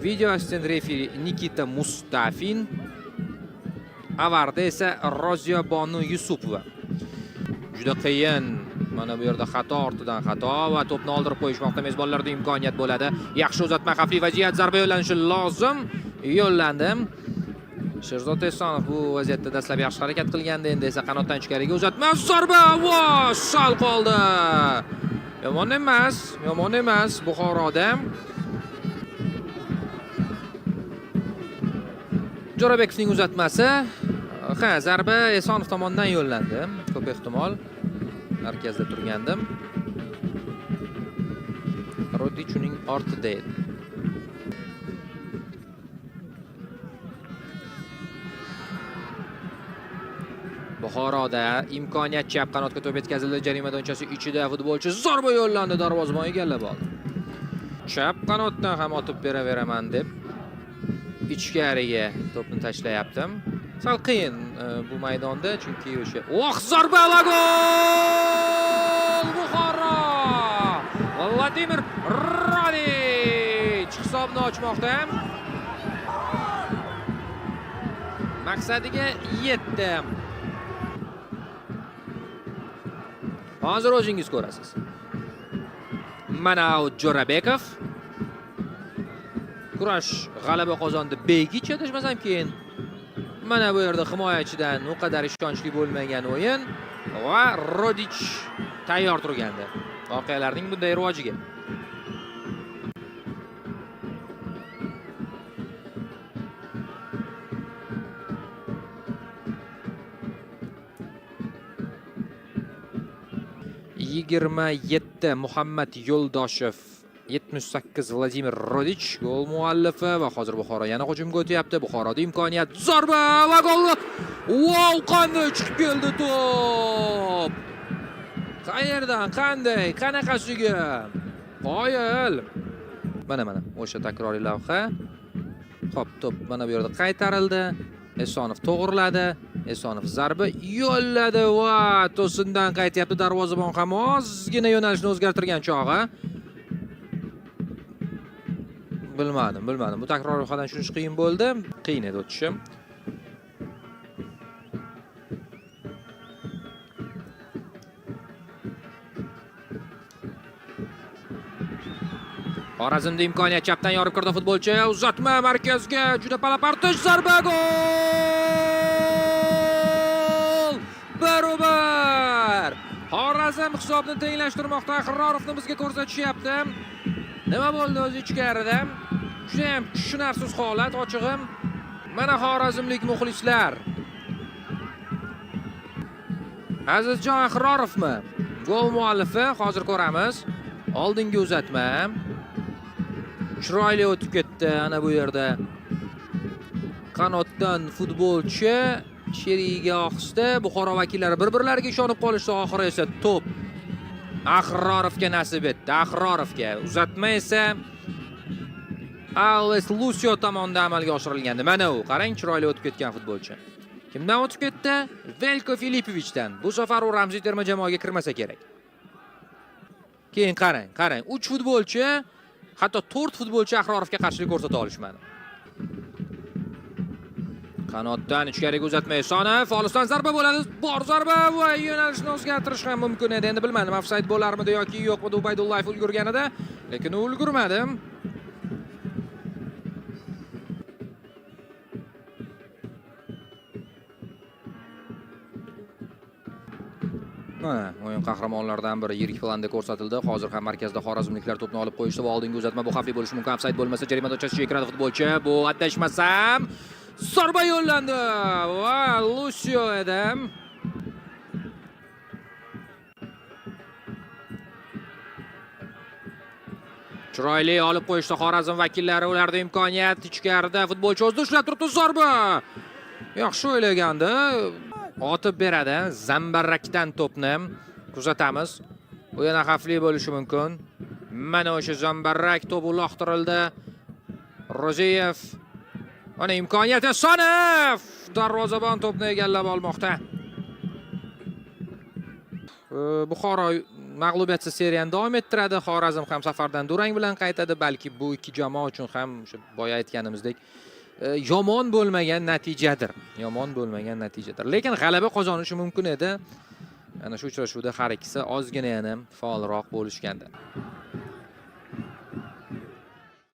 Video assistent referi Nikita Mustafin. Avarda esa Roziya Bonu Yusupova. Juda qiyin. Mana bu yerda xato ortidan xato va to'pni oldirib qo'yishmoqda. Mezbonlarda imkoniyat bo'ladi. Yaxshi uzatma, xavfli vaziyat, zarba yo'llanishi lozim. Yo'llandi. Sherzod Esonov bu vaziyatda dastlab yaxshi harakat qilganda, endi esa qanotdan ichkariga uzatma, zarba, va sal qoldi. Yomon emas Buxoroda. Jo'rabekovning uzatmasi. Zarba Esonov tomonidan yo'llandi. Ko'p ehtimol markazda turgandim. Rodic uning ortida edi. Buxoroda imkoniyat chap qanotga to'p yetkazildi. Jarima maydonchasi ichida futbolchi zarba yo'llandi, darvozabon egallab oldi. Chap qanotdan ham otib beraveraman deb ichkariga to'pni tashlayaptim. Sal qiyin bu maydonda, chunki o'sha zarba va gol! Buxoro! Vladimir Rodic hisobni ochmoqda. Maqsadiga yetdi. Hozir o'zingiz ko'rasiz. Mana Jo'rabekov kurash g'alaba qozondi. Begic adashmasam keyin mana bu yerda himoyachidan u qadar ishonchli bo'lmagan o'yin va Rodic tayyor turgandi. Voqealarning bunday rivojiga. Yigirma 7 Muhammad Yo'ldoshev, 78 Vladimir Rodic gol muallifi va hozir Buxoro yana hujumga o'tyapti. Buxoroda imkoniyat, zarba va gol. Wow, qanday chiqib keldi to'p! Qayerdan, qanday, qanaqasiga? Qoyil. Mana o'sha takroriy lavha. Xo'p, to'p mana bu yerda qaytarildi. Esonov to'g'riladi. Esonov zarba yo'lladi va to'sindan qaytyapti. Darvozabon ham ozgina yo'nalishni o'zgartirgan chog'i. Bilmadim. Bu takroriy lavhadan tushunish qiyin bo'ldi. Qiyin edi o'tishim. Xorazmda imkoniyat, chapdan yorib kirdi futbolchi. Uzatma markazga, juda palapartish zarba, gol! Barobar! Xorazm hisobni tenglashtirmoqda. Axrorovni bizga ko'rsatishyapti. Nima bo'ldi o'zi ichkarida? Juda ham tushunarsiz holat, ochig'im. Mana Xorazmlik muxlislar. Azizjon Axrorovmi? Gol muallifi, hozir ko'ramiz. Oldingi uzatma. Chiroyli o'tib ketdi ana bu yerda. Qanotdan futbolchi sherigiga ohista Buxoro vakillari bir-birlariga ishonib qolishdi, oxiri esa to'p Axrorovga nasib etdi. Axrorovga uzatma esa Alex Lucio tomonidan amalga oshirilgandi. Mana u, qarang, chiroyli o'tib ketgan futbolchi. Kimdan o'tib ketdi? Veljko Filipovichdan. Bu safar u ramziy terma jamoaga kirmasa kerak. Keyin qarang. 3 futbolchi, hatto 4 futbolchi Axrorovga qarshilik ko'rsata olishmadi. Qanotdan ichkariga uzatma Esonov, olisdan zarba bo'ladi. Bor zarba va yo'nalishni o'zgartirish ham mumkin edi. Endi bilmadim, ofsayd bo'larmidi yoki yo'qmidi. Ubaydullayev ulgurganida, lekin u ulgurmadi. Mana o'yin qahramonlaridan biri yirik planda ko'rsatildi. Hozir ham markazda xorazmliklar to'pni olib qo'yishdi va oldingi uzatma bu xavfli bo'lishi mumkin. Ofsayd bo'lmasa jarima maydonchasiga kiradi futbolchi. Bu adashmasam zarba yo'llandi va Lucio edi. Chiroyli olib qo'yishdi Xorazm vakillari. Ularda imkoniyat, ichkarida futbolchi o'zida ushlab turibdi, zarba. Yaxshi o'ylagandi. Otib beradi. Zambarakdan to'pni kuzatamiz. Bu yana xavfli bo'lishi mumkin. Mana o'sha Zambarak to'p uloqtirildi. Roziyev. Mana imkoniyat Esonov. Darvozabon to'pni egallab olmoqda. Buxoro mag'lubiyatsiz seriyani davom ettiradi. Xorazm ham safardan durang bilan qaytadi. Balki bu ikki jamoa uchun ham o'sha boya aytganimizdek yomon bo'lmagan natijadir. Yomon bo'lmagan natijadir. Lekin g'alaba qozonishi mumkin edi. Ana shu uchrashuvda har ikkisi ozgina yana faolroq bo'lishgandi.